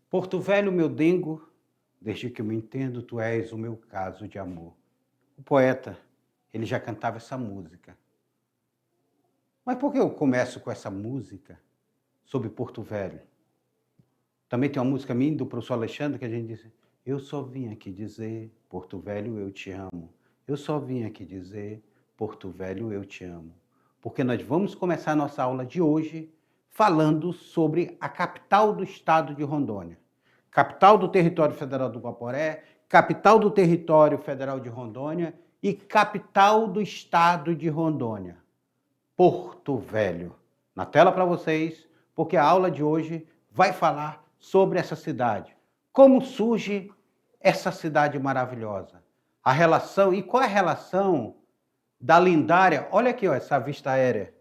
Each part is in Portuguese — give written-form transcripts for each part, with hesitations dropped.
Porto Velho, meu dengo, desde que eu me entendo, tu és o meu caso de amor. O poeta, ele já cantava essa música. Mas por que eu começo com essa música sobre Porto Velho? Também tem uma música minha do professor Alexandre que a gente diz: eu só vim aqui dizer, Porto Velho, eu te amo. Eu só vim aqui dizer, Porto Velho, eu te amo. Porque nós vamos começar a nossa aula de hoje falando sobre a capital do estado de Rondônia. Capital do território federal do Guaporé, capital do território federal de Rondônia e capital do estado de Rondônia, Porto Velho. Na tela para vocês, porque a aula de hoje vai falar sobre essa cidade. Como surge essa cidade maravilhosa? A relação, e qual é a relação da lendária? Olha aqui, ó, essa vista aérea.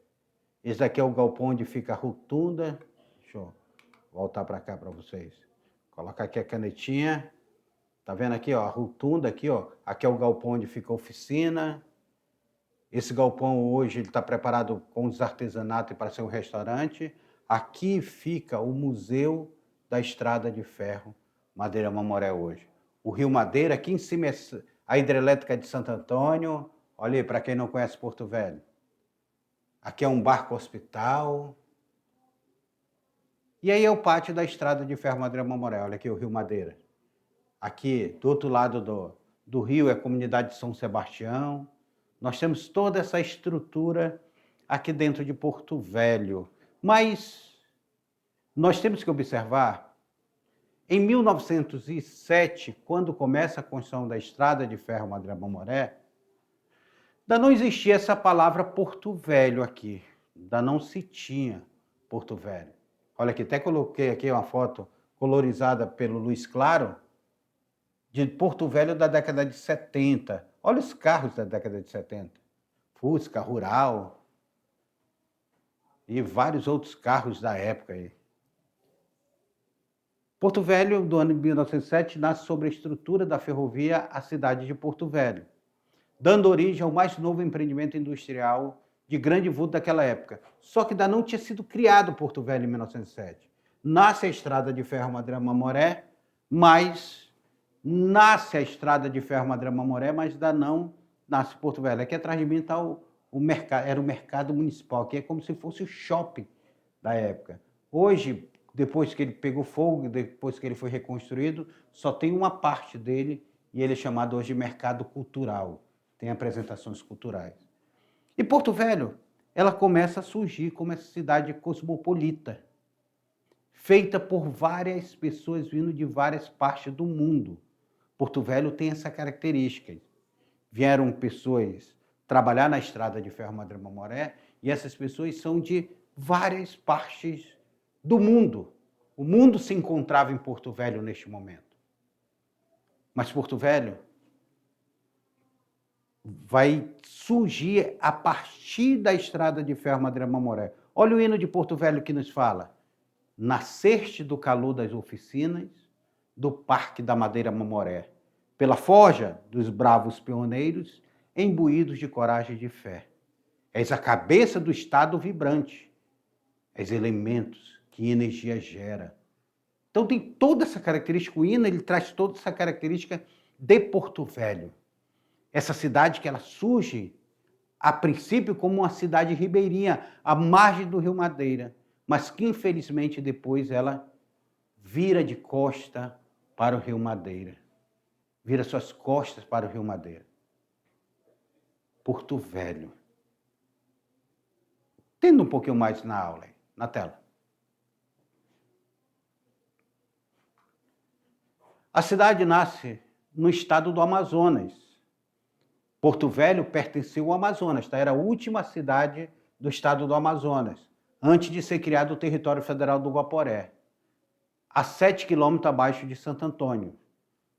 Esse aqui é o galpão onde fica a rotunda. Deixa eu voltar para cá para vocês. Coloca aqui a canetinha. Tá vendo aqui, ó, a rotunda aqui, ó. Aqui é o galpão onde fica a oficina. Esse galpão hoje está preparado com os artesanatos para ser um restaurante. Aqui fica o Museu da Estrada de Ferro Madeira Mamoré hoje. O Rio Madeira, aqui em cima é a hidrelétrica de Santo Antônio. Olha aí, para quem não conhece Porto Velho. Aqui é um barco hospital. E aí é o pátio da Estrada de Ferro Madeira Mamoré. Olha aqui o Rio Madeira. Aqui, do outro lado do rio, é a comunidade de São Sebastião. Nós temos toda essa estrutura aqui dentro de Porto Velho. Mas nós temos que observar, em 1907, quando começa a construção da Estrada de Ferro Madeira Mamoré, ainda não existia essa palavra Porto Velho aqui. Ainda não se tinha Porto Velho. Olha aqui, até coloquei aqui uma foto colorizada pelo Luiz Claro, de Porto Velho da década de 70. Olha os carros da década de 70. Fusca, Rural e vários outros carros da época aí. Porto Velho, do ano de 1907, nasce sobre a estrutura da ferrovia à cidade de Porto Velho, dando origem ao mais novo empreendimento industrial de grande vulto daquela época. Só que ainda não tinha sido criado Porto Velho em 1907. Nasce a Estrada de Ferro Madeira Mamoré, mas nasce a Estrada de Ferro Madeira Mamoré, mas ainda não nasce Porto Velho. Aqui atrás de mim está o mercado, era o mercado municipal, que é como se fosse o shopping da época. Hoje, depois que ele pegou fogo, depois que ele foi reconstruído, só tem uma parte dele e ele é chamado hoje de mercado cultural. Tem apresentações culturais. E Porto Velho, ela começa a surgir como essa cidade cosmopolita, feita por várias pessoas vindo de várias partes do mundo. Porto Velho tem essa característica. Vieram pessoas trabalhar na Estrada de Ferro Madeira Mamoré e essas pessoas são de várias partes do mundo. O mundo se encontrava em Porto Velho neste momento. Mas Porto Velho vai surgir a partir da Estrada de Ferro Madeira Mamoré. Olha o hino de Porto Velho que nos fala: nasceste do calor das oficinas, do Parque da Madeira Mamoré, pela forja dos bravos pioneiros, imbuídos de coragem e de fé. És a cabeça do estado vibrante, és elementos que energia gera. Então tem toda essa característica, o hino ele traz toda essa característica de Porto Velho. Essa cidade que ela surge, a princípio, como uma cidade ribeirinha, à margem do Rio Madeira, mas que infelizmente depois ela vira de costa para o Rio Madeira. Vira suas costas para o Rio Madeira. Porto Velho. Tendo um pouquinho mais na aula, aí, na tela. A cidade nasce no estado do Amazonas. Porto Velho pertenceu ao Amazonas, tá? Era a última cidade do estado do Amazonas, antes de ser criado o território federal do Guaporé, a 7 quilômetros abaixo de Santo Antônio,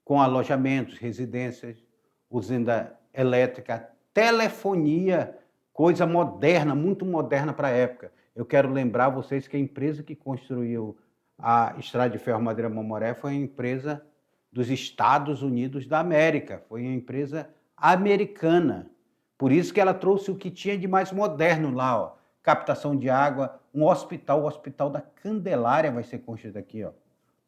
com alojamentos, residências, usina elétrica, telefonia, coisa moderna, muito moderna para a época. Eu quero lembrar vocês que a empresa que construiu a Estrada de Ferro Madeira Mamoré foi a empresa dos Estados Unidos da América, foi uma empresa americana. Por isso que ela trouxe o que tinha de mais moderno lá, ó. Captação de água, um hospital, o Hospital da Candelária vai ser construído aqui, ó.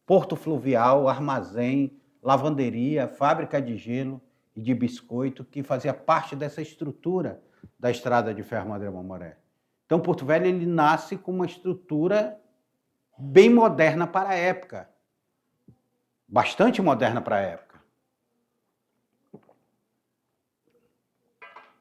porto fluvial, armazém, lavanderia, fábrica de gelo e de biscoito, que fazia parte dessa estrutura da estrada de ferro Madeira Mamoré. Então, Porto Velho ele nasce com uma estrutura bem moderna para a época, bastante moderna para a época.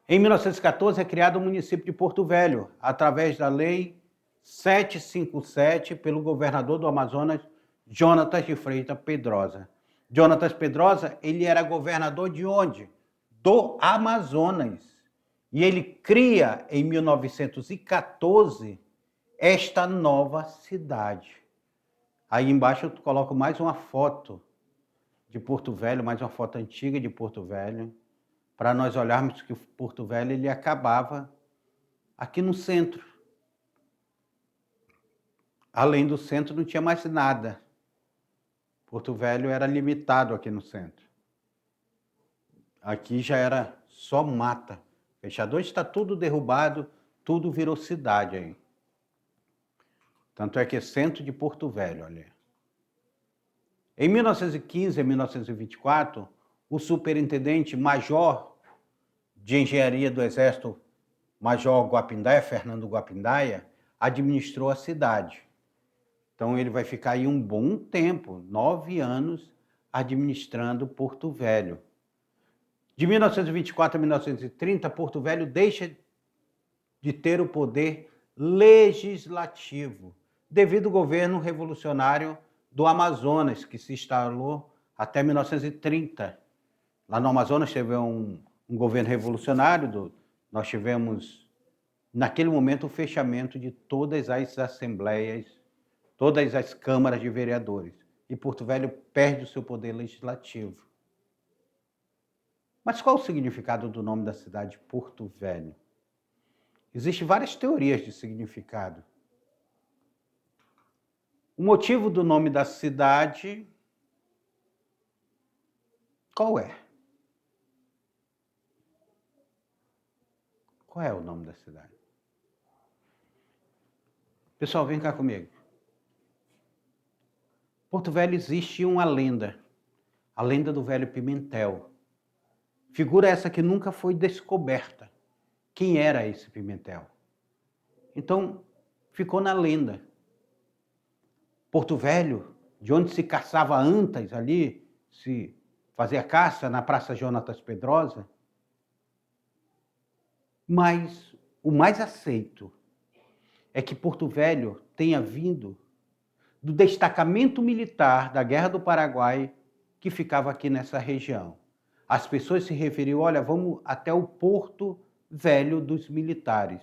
Em 1914 é criado o município de Porto Velho, através da Lei 757, pelo governador do Amazonas, Jonatas de Freitas Pedrosa. Jonatas Pedrosa, ele era governador de onde? Do Amazonas. E ele cria, em 1914, esta nova cidade. Aí embaixo eu coloco mais uma foto de Porto Velho, mais uma foto antiga de Porto Velho, para nós olharmos que o Porto Velho ele acabava aqui no centro. Além do centro não tinha mais nada. Porto Velho era limitado aqui no centro. Aqui já era só mata. Fechador está tudo derrubado, tudo virou cidade aí. Tanto é que é centro de Porto Velho, olha. Em 1915 e 1924, o superintendente major de engenharia do Exército, Major Guapindaia, Fernando Guapindaia, administrou a cidade. Então ele vai ficar aí um bom tempo, 9 anos, administrando Porto Velho. De 1924 a 1930, Porto Velho deixa de ter o poder legislativo, devido ao governo revolucionário do Amazonas, que se instalou até 1930. Lá no Amazonas teve um governo revolucionário, nós tivemos, naquele momento, o fechamento de todas as assembleias, todas as câmaras de vereadores. E Porto Velho perde o seu poder legislativo. Mas qual o significado do nome da cidade Porto Velho? Existem várias teorias de significado. O motivo do nome da cidade, qual é? Qual é o nome da cidade? Pessoal, vem cá comigo. Porto Velho existe uma lenda, a lenda do velho Pimentel. Figura essa que nunca foi descoberta. Quem era esse Pimentel? Então, ficou na lenda. Porto Velho, de onde se caçava antas ali, se fazia caça na Praça Jonatas Pedrosa. Mas o mais aceito é que Porto Velho tenha vindo do destacamento militar da Guerra do Paraguai que ficava aqui nessa região. As pessoas se referiam, olha, vamos até o Porto Velho dos Militares,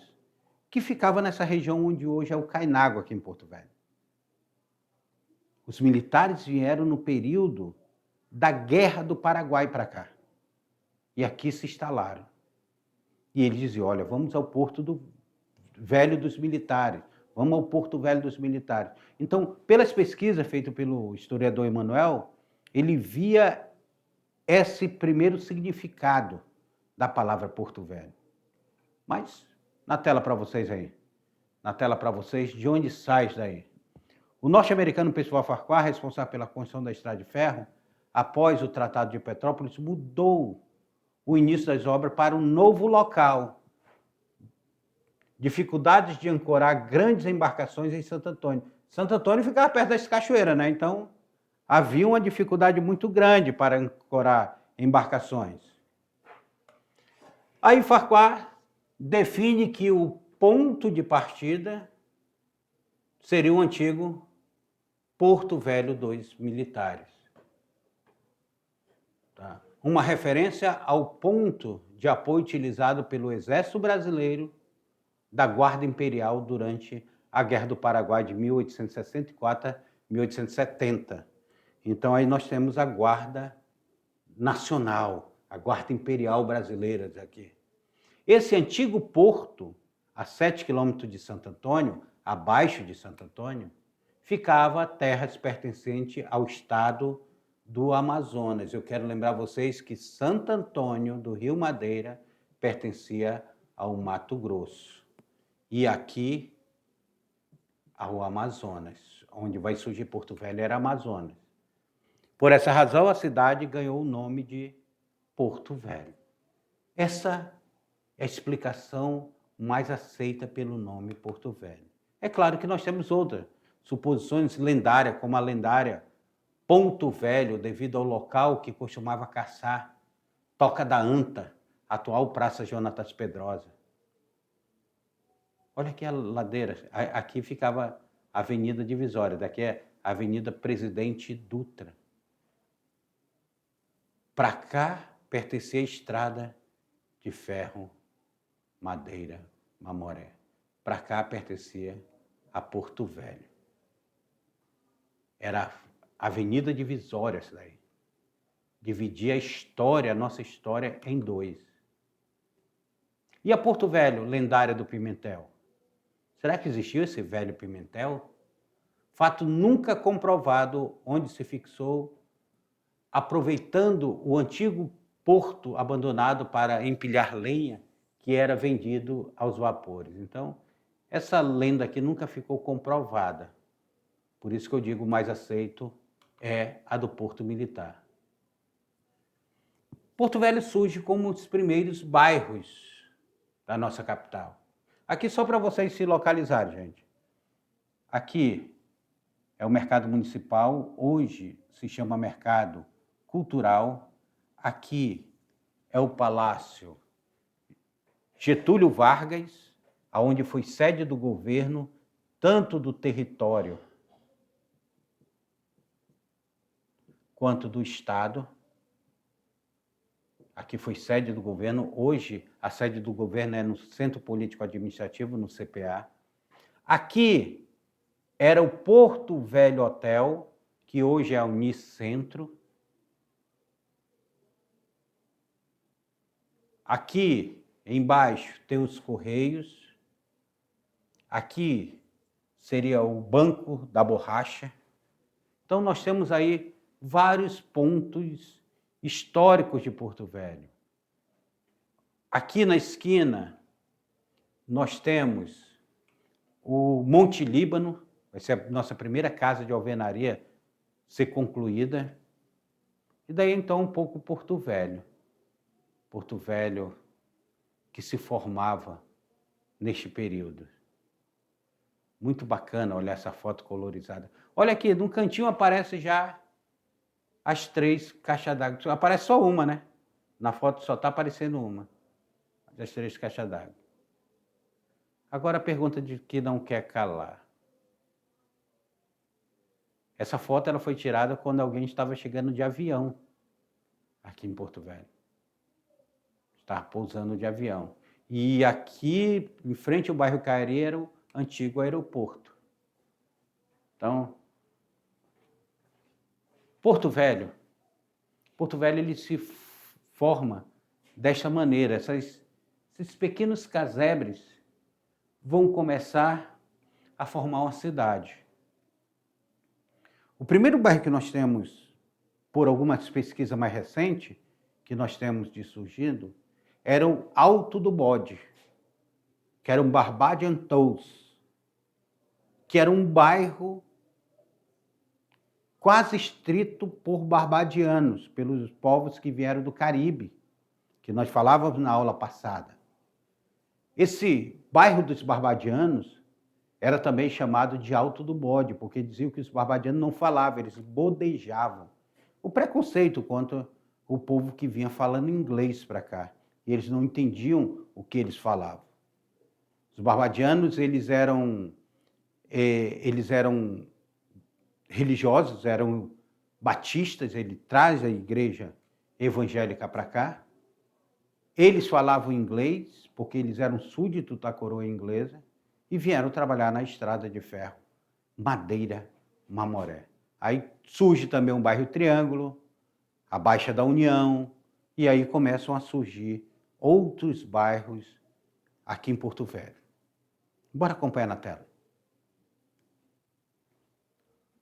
que ficava nessa região onde hoje é o Cainágua, aqui em Porto Velho. Os militares vieram no período da Guerra do Paraguai para cá. E aqui se instalaram. E eles diziam, olha, vamos ao Porto Velho dos Militares. Vamos ao Porto Velho dos Militares. Então, pelas pesquisas feitas pelo historiador Emanuel, ele via esse primeiro significado da palavra Porto Velho. Mas, na tela para vocês aí. Na tela para vocês, de onde sai isso daí? O norte-americano Percival Farquhar, responsável pela construção da estrada de ferro, após o Tratado de Petrópolis, mudou o início das obras para um novo local. Dificuldades de ancorar grandes embarcações em Santo Antônio. Santo Antônio ficava perto das cachoeiras, né? Então, havia uma dificuldade muito grande para ancorar embarcações. Aí Farquhar define que o ponto de partida seria o antigo Porto Velho dos Militares. Tá? Uma referência ao ponto de apoio utilizado pelo Exército Brasileiro da Guarda Imperial durante a Guerra do Paraguai de 1864 a 1870. Então aí nós temos a Guarda Nacional, a Guarda Imperial Brasileira aqui. Esse antigo porto, a 7 quilômetros de Santo Antônio, abaixo de Santo Antônio, ficava terras pertencentes ao estado do Amazonas. Eu quero lembrar vocês que Santo Antônio do Rio Madeira pertencia ao Mato Grosso. E aqui ao Amazonas. Onde vai surgir Porto Velho era Amazonas. Por essa razão, a cidade ganhou o nome de Porto Velho. Essa é a explicação mais aceita pelo nome Porto Velho. É claro que nós temos outras suposições lendárias, como a lendária Ponto Velho, devido ao local que costumava caçar Toca da Anta, atual Praça Jonatas Pedrosa. Olha aqui a ladeira, aqui ficava a Avenida Divisória, daqui é a Avenida Presidente Dutra. Para cá pertencia a estrada de ferro, Madeira, Mamoré. Para cá pertencia a Porto Velho. Era a Avenida Divisória essa daí. Dividia a história, a nossa história, em dois. E a Porto Velho, lendária do Pimentel? Será que existiu esse velho Pimentel? Fato nunca comprovado, onde se fixou, aproveitando o antigo porto abandonado para empilhar lenha, que era vendido aos vapores. Então, essa lenda aqui nunca ficou comprovada. Por isso que eu digo, o mais aceito é a do Porto Militar. Porto Velho surge como um dos primeiros bairros da nossa capital. Aqui só para vocês se localizarem, gente. Aqui é o mercado municipal, hoje se chama mercado cultural. Aqui é o Palácio Getúlio Vargas, aonde foi sede do governo, tanto do território quanto do Estado. Aqui foi sede do governo. Hoje, a sede do governo é no Centro Político Administrativo, no CPA. Aqui era o Porto Velho Hotel, que hoje é a Unicentro. Aqui, embaixo, tem os Correios. Aqui seria o Banco da Borracha. Então, nós temos aí vários pontos históricos de Porto Velho. Aqui na esquina, nós temos o Monte Líbano, vai ser a nossa primeira casa de alvenaria ser concluída. E daí, então, um pouco Porto Velho. Porto Velho que se formava neste período. Muito bacana olhar essa foto colorizada. Olha aqui, no cantinho aparece já as 3 caixas d'água. Aparece só uma, né? Na foto só está aparecendo uma. Das 3 caixas d'água. Agora a pergunta de que não quer calar. Essa foto ela foi tirada quando alguém estava chegando de avião aqui em Porto Velho. Estava pousando de avião. E aqui, em frente ao bairro Cairi, era o antigo aeroporto. Então, Porto Velho ele se forma desta maneira. Esses pequenos casebres vão começar a formar uma cidade. O primeiro bairro que nós temos, por algumas pesquisas mais recentes, que nós temos de surgindo, era o Alto do Bode, que era um Barbadian Toes, que era um bairro quase estrito por barbadianos, pelos povos que vieram do Caribe, que nós falávamos na aula passada. Esse bairro dos barbadianos era também chamado de Alto do Bode, porque diziam que os barbadianos não falavam, eles bodejavam. O preconceito contra o povo que vinha falando inglês para cá, e eles não entendiam o que eles falavam. Os barbadianos, eles eram religiosos, eram batistas, ele traz a igreja evangélica para cá. Eles falavam inglês, porque eles eram súditos da coroa inglesa, e vieram trabalhar na estrada de ferro, Madeira, Mamoré. Aí surge também um bairro Triângulo, a Baixa da União, e aí começam a surgir outros bairros aqui em Porto Velho. Bora acompanhar na tela.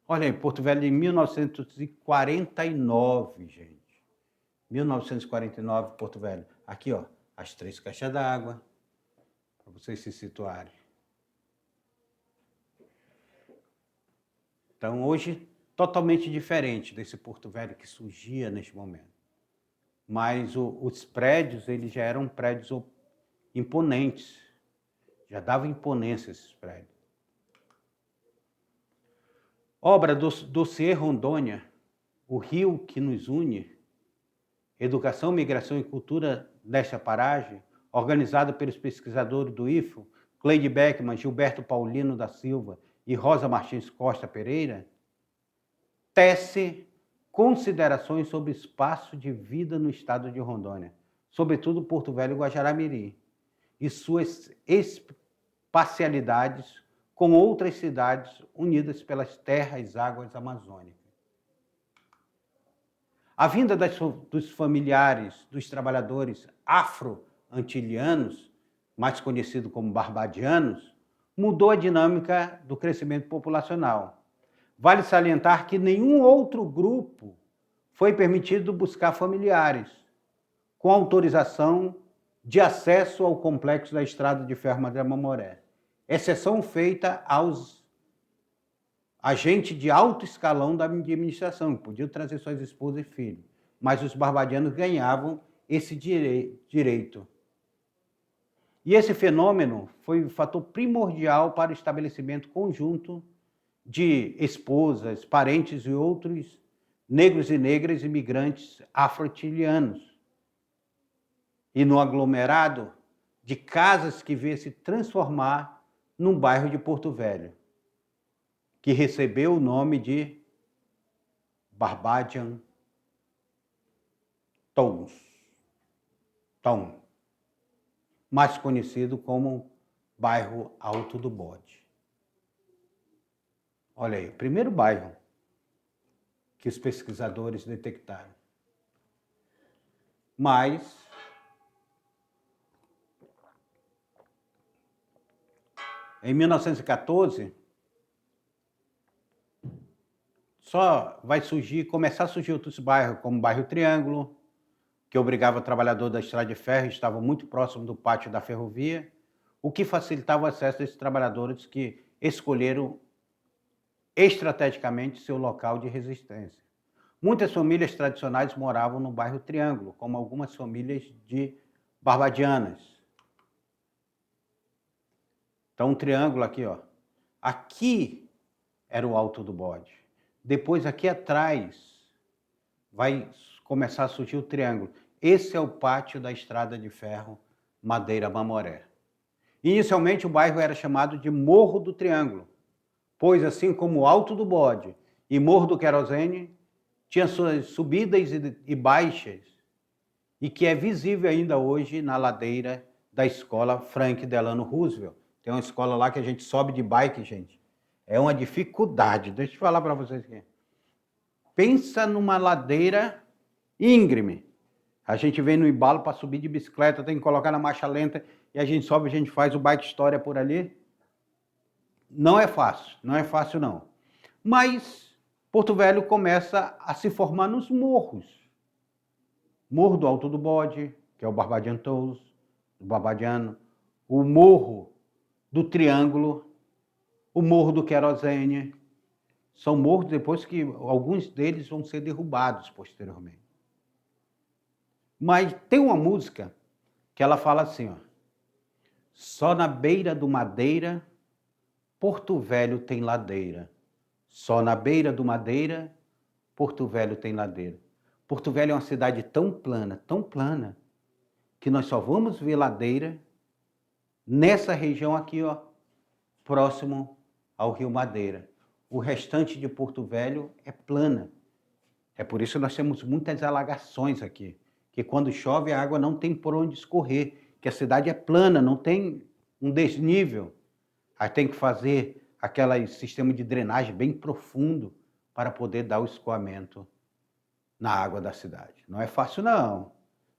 Olha aí, Porto Velho em 1949, gente. 1949, Porto Velho. Aqui, ó, as 3 caixas d'água, para vocês se situarem. Então, hoje, totalmente diferente desse Porto Velho que surgia neste momento. Mas os prédios, eles já eram prédios imponentes. Já davam imponência esses prédios. Obra do Dossiê Rondônia, o rio que nos une, Educação, Migração e Cultura desta paragem, organizado pelos pesquisadores do IFO, Cleide Beckman, Gilberto Paulino da Silva e Rosa Martins Costa Pereira, tece considerações sobre o espaço de vida no estado de Rondônia, sobretudo Porto Velho e Guajará-Mirim, e suas espacialidades com outras cidades unidas pelas terras e águas amazônicas. A vinda dos familiares dos trabalhadores afro-antilianos, mais conhecidos como barbadianos, mudou a dinâmica do crescimento populacional. Vale salientar que nenhum outro grupo foi permitido buscar familiares, com autorização de acesso ao complexo da Estrada de Ferro Madeira Mamoré, exceção feita aos agentes de alto escalão da administração, que podiam trazer suas esposas e filhos, mas os barbadianos ganhavam esse direito. E esse fenômeno foi um fator primordial para o estabelecimento conjunto de esposas, parentes e outros negros e negras imigrantes afro-antilianos. E no aglomerado de casas que veio se transformar num bairro de Porto Velho, que recebeu o nome de Barbadian Town, mais conhecido como bairro Alto do Bode. Olha aí, o primeiro bairro que os pesquisadores detectaram. Mas em 1914, só vai começar a surgir outros bairros, como o bairro Triângulo, que obrigava o trabalhador da estrada de ferro, estava muito próximo do pátio da ferrovia, o que facilitava o acesso desses trabalhadores que escolheram estrategicamente seu local de resistência. Muitas famílias tradicionais moravam no bairro Triângulo, como algumas famílias de barbadianas. Então, um triângulo aqui, ó. Aqui era o Alto do Bode. Depois, aqui atrás, vai começar a surgir o triângulo. Esse é o pátio da Estrada de Ferro Madeira Mamoré. Inicialmente, o bairro era chamado de Morro do Triângulo, pois, assim como o Alto do Bode e Morro do Querosene, tinha suas subidas e baixas, e que é visível ainda hoje na ladeira da escola Frank Delano Roosevelt. Tem uma escola lá que a gente sobe de bike, gente. É uma dificuldade. Deixa eu falar para vocês aqui. Pensa numa ladeira íngreme. A gente vem no embalo para subir de bicicleta, tem que colocar na marcha lenta, e a gente sobe, a gente faz o bike história por ali. Não é fácil não. Mas Porto Velho começa a se formar nos morros. Morro do Alto do Bode, que é o Barbadian Toes, o Barbadiano, o Morro do Triângulo, o Morro do Querosene. São morros depois que alguns deles vão ser derrubados posteriormente. Mas tem uma música que ela fala assim, ó: só na beira do Madeira, Porto Velho tem ladeira. Só na beira do Madeira, Porto Velho tem ladeira. Porto Velho é uma cidade tão plana, que nós só vamos ver ladeira nessa região aqui, ó, próximo ao Rio Madeira. O restante de Porto Velho é plana. É por isso que nós temos muitas alagações aqui, que quando chove a água não tem por onde escorrer, que a cidade é plana, não tem um desnível. Aí tem que fazer aquele sistema de drenagem bem profundo para poder dar o escoamento na água da cidade. Não é fácil não.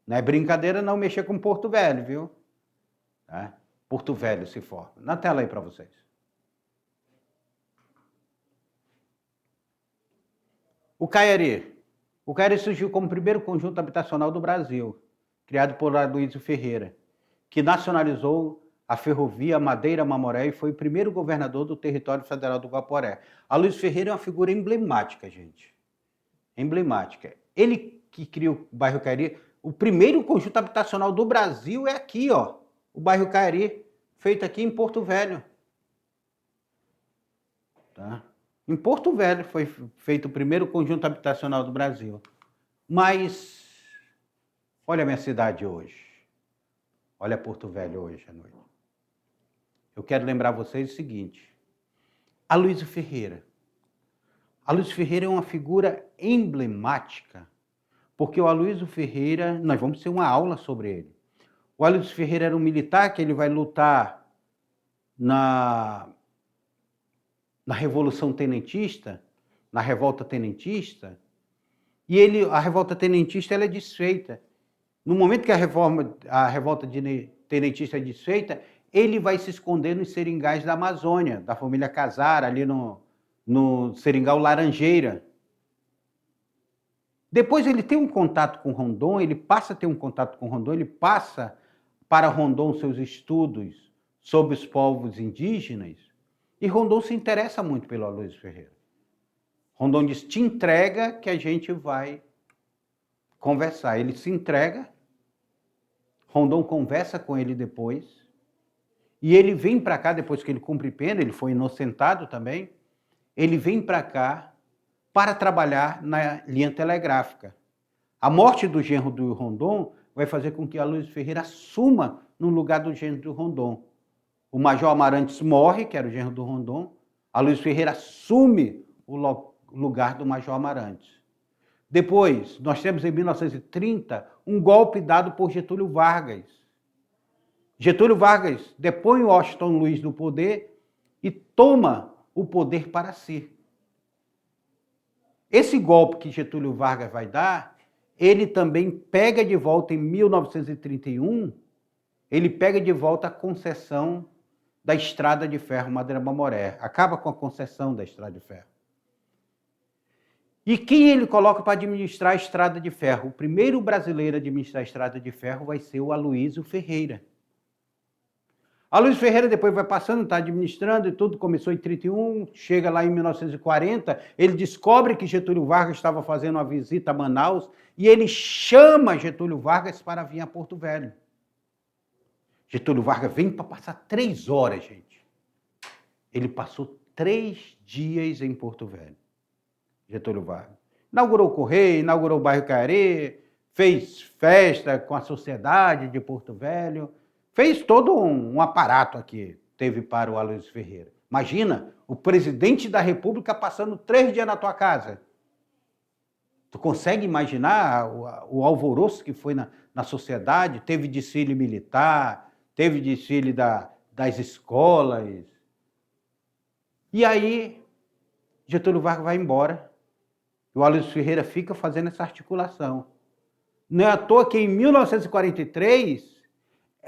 Não é brincadeira não mexer com Porto Velho, viu? Tá? Porto Velho se forma. Na tela aí para vocês. O Caiari. O Caiari surgiu como o primeiro conjunto habitacional do Brasil, criado por Aloysio Ferreira, que nacionalizou a ferrovia Madeira-Mamoré e foi o primeiro governador do território federal do Guaporé. Aloysio Ferreira é uma figura emblemática, gente. Emblemática. Ele que criou o bairro Cairi, o primeiro conjunto habitacional do Brasil é aqui, ó, o bairro Cairi, feito aqui em Porto Velho. Tá? Em Porto Velho foi feito o primeiro conjunto habitacional do Brasil. Mas, olha a minha cidade hoje. Olha Porto Velho hoje à noite. Eu quero lembrar vocês o seguinte. Aloysio Ferreira. Aloysio Ferreira é uma figura emblemática, porque o Aloysio Ferreira, nós vamos ter uma aula sobre ele. O Aloysio Ferreira era um militar que ele vai lutar na Revolução Tenentista, na Revolta Tenentista, e a Revolta Tenentista ela é desfeita. No momento que a Revolta Tenentista é desfeita, ele vai se esconder nos seringais da Amazônia, da família Casara, ali no seringal Laranjeira. Depois ele tem um contato com Rondon, ele passa a ter um contato com Rondon, ele passa para Rondon seus estudos sobre os povos indígenas, e Rondon se interessa muito pelo Aloysio Ferreira. Rondon diz, te entrega que a gente vai conversar. Ele se entrega, Rondon conversa com ele depois, e ele vem para cá, depois que ele cumpre pena, ele foi inocentado também, ele vem para cá para trabalhar na linha telegráfica. A morte do genro do Rondon vai fazer com que Aloysio Ferreira assuma no lugar do genro do Rondon. O Major Amarantes morre, que era o genro do Rondon, Aloysio Ferreira assume o lugar do Major Amarantes. Depois, nós temos em 1930 um golpe dado por Getúlio Vargas. Getúlio Vargas depõe o Washington Luiz do poder e toma o poder para si. Esse golpe que Getúlio Vargas vai dar, ele também pega de volta em 1931, ele pega de volta a concessão da Estrada de Ferro Madeira-Mamoré. Acaba com a concessão da Estrada de Ferro. E quem ele coloca para administrar a Estrada de Ferro? O primeiro brasileiro a administrar a Estrada de Ferro vai ser o Aloysio Ferreira. Aloysio Ferreira depois vai passando, está administrando e tudo, começou em 31, chega lá em 1940, ele descobre que Getúlio Vargas estava fazendo uma visita a Manaus e ele chama Getúlio Vargas para vir a Porto Velho. Getúlio Vargas vem para passar 3 horas, gente. Ele passou 3 dias em Porto Velho, Getúlio Vargas. Inaugurou o Correio, inaugurou o bairro Cairi, fez festa com a sociedade de Porto Velho, fez todo um aparato aqui, teve para o Aloysio Ferreira. Imagina, o presidente da República passando 3 dias na tua casa. Tu consegue imaginar o alvoroço que foi na sociedade? Teve desfile militar, teve desfile das escolas. E aí, Getúlio Vargas vai embora. E o Aloysio Ferreira fica fazendo essa articulação. Não é à toa que em 1943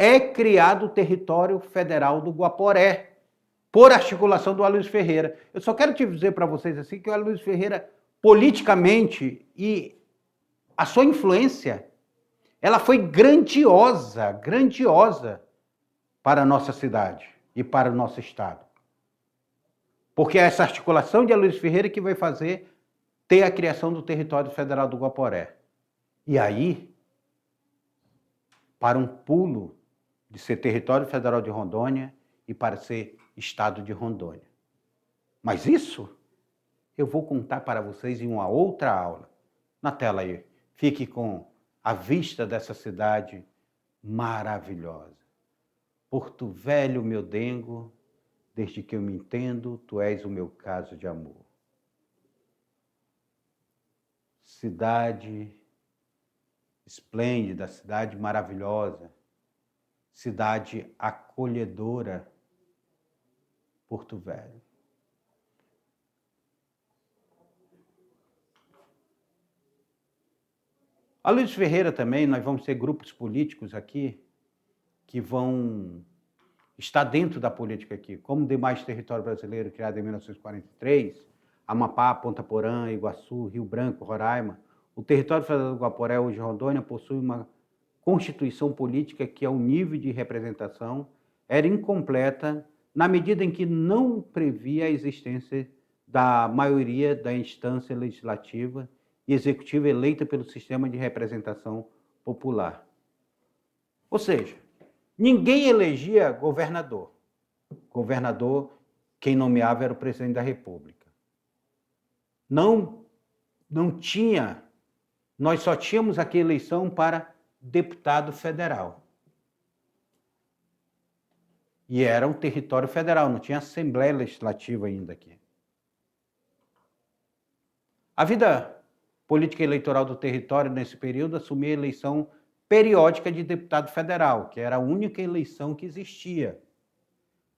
é criado o território federal do Guaporé, por articulação do Aloysio Ferreira. Eu só quero te dizer para vocês assim que o Aloysio Ferreira, politicamente, e a sua influência, ela foi grandiosa, grandiosa para a nossa cidade e para o nosso estado. Porque é essa articulação de Aloysio Ferreira que vai fazer ter a criação do território federal do Guaporé. E aí, para um pulo de ser território federal de Rondônia e para ser estado de Rondônia. Mas isso eu vou contar para vocês em uma outra aula. Na tela aí, fique com a vista dessa cidade maravilhosa. Porto Velho, meu dengo, desde que eu me entendo, tu és o meu caso de amor. Cidade esplêndida, cidade maravilhosa, cidade acolhedora, Porto Velho. Aloysio Ferreira também, nós vamos ter grupos políticos aqui que vão estar dentro da política aqui, como demais território brasileiro criado em 1943, Amapá, Ponta Porã, Iguaçu, Rio Branco, Roraima. O território federal do Guaporé, hoje Rondônia, possui uma constituição política que é um nível de representação era incompleta na medida em que não previa a existência da maioria da instância legislativa e executiva eleita pelo sistema de representação popular. Ou seja, ninguém elegia governador. Governador, quem nomeava era o presidente da República. Não tinha, nós só tínhamos aqui eleição para deputado federal. E era um território federal, não tinha Assembleia Legislativa ainda aqui. A vida política eleitoral do território nesse período assumia a eleição periódica de deputado federal, que era a única eleição que existia,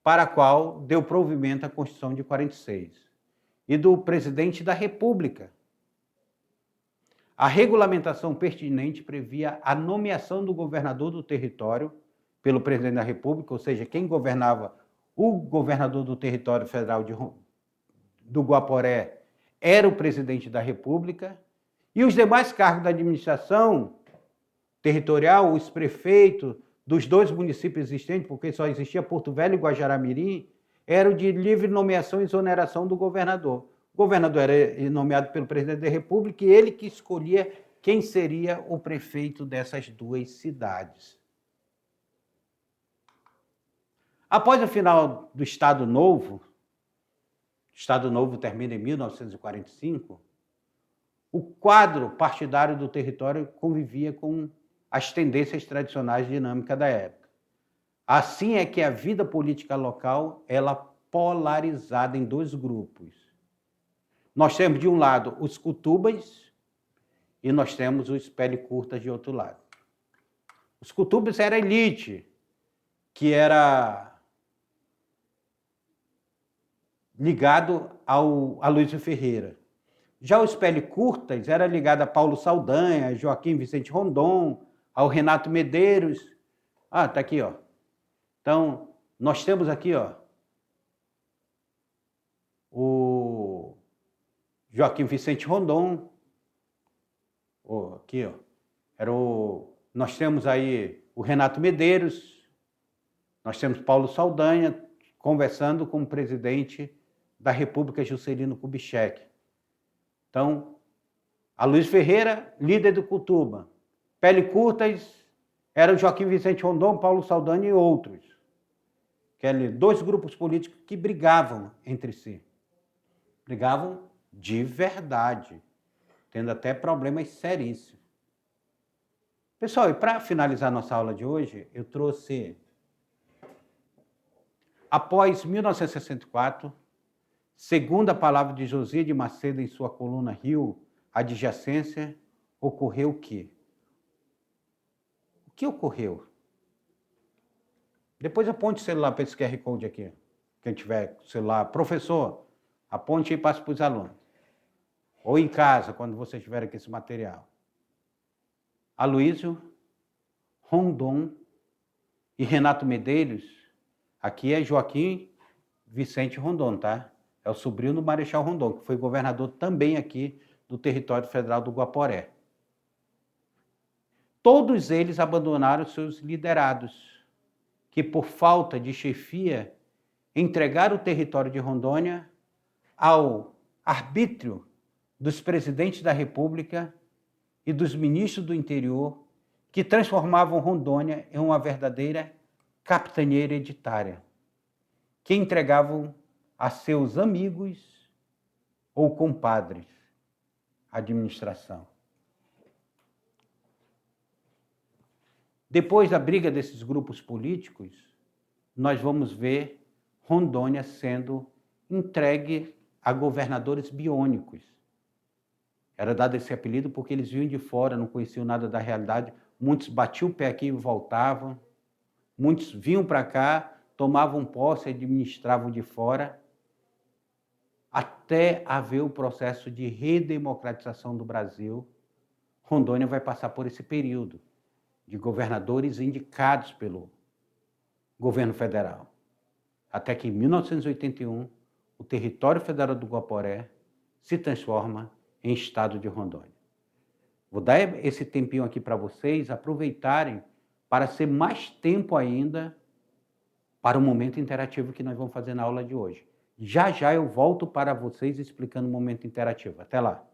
para a qual deu provimento a Constituição de 46, e do presidente da República. A regulamentação pertinente previa a nomeação do governador do território pelo presidente da República, ou seja, quem governava o governador do território federal do Guaporé era o presidente da República, e os demais cargos da administração territorial, os prefeitos dos dois municípios existentes, porque só existia Porto Velho e Guajará-Mirim, eram de livre nomeação e exoneração do governador. O governador era nomeado pelo presidente da República e ele que escolhia quem seria o prefeito dessas duas cidades. Após o final do Estado Novo termina em 1945, o quadro partidário do território convivia com as tendências tradicionais dinâmicas da época. Assim é que a vida política local ela polarizada em dois grupos. Nós temos, de um lado, os cutubas e nós temos os pele curtas de outro lado. Os cutubas era a elite, que era ligado a Aloysio Ferreira. Já os pele curtas era ligado a Paulo Saldanha, Joaquim Vicente Rondon, ao Renato Medeiros. Ah, tá aqui, ó. Então, nós temos aqui, ó, o Joaquim Vicente Rondon. Aqui, ó. Nós temos aí o Renato Medeiros. Nós temos Paulo Saldanha conversando com o presidente da República, Juscelino Kubitschek. Então, Aloysio Ferreira, líder do Cutuba. Pele curtas eram Joaquim Vicente Rondon, Paulo Saldanha e outros. Dois grupos políticos que brigavam entre si. Brigavam de verdade, tendo até problemas seríssimos. Pessoal, e para finalizar nossa aula de hoje, eu trouxe, após 1964, segundo a palavra de José de Macedo em sua coluna Rio, Adjacência, ocorreu o quê? O que ocorreu? Depois aponte o celular para esse QR Code aqui. Quem tiver celular, professor, aponte e passe para os alunos. Ou em casa, quando vocês tiverem aqui esse material. Aloysio, Rondon e Renato Medeiros, aqui é Joaquim Vicente Rondon, tá? É o sobrinho do Marechal Rondon, que foi governador também aqui do território federal do Guaporé. Todos eles abandonaram seus liderados, que por falta de chefia entregaram o território de Rondônia ao arbítrio dos presidentes da República e dos ministros do interior, que transformavam Rondônia em uma verdadeira capitania hereditária, que entregavam a seus amigos ou compadres a administração. Depois da briga desses grupos políticos, nós vamos ver Rondônia sendo entregue a governadores biônicos. Era dado esse apelido porque eles vinham de fora, não conheciam nada da realidade. Muitos batiam o pé aqui e voltavam. Muitos vinham para cá, tomavam posse e administravam de fora, até haver o processo de redemocratização do Brasil. Rondônia vai passar por esse período de governadores indicados pelo governo federal. Até que em 1981, o território federal do Guaporé se transforma em estado de Rondônia. Vou dar esse tempinho aqui para vocês aproveitarem para ser mais tempo ainda para o momento interativo que nós vamos fazer na aula de hoje. Já já eu volto para vocês explicando o momento interativo. Até lá!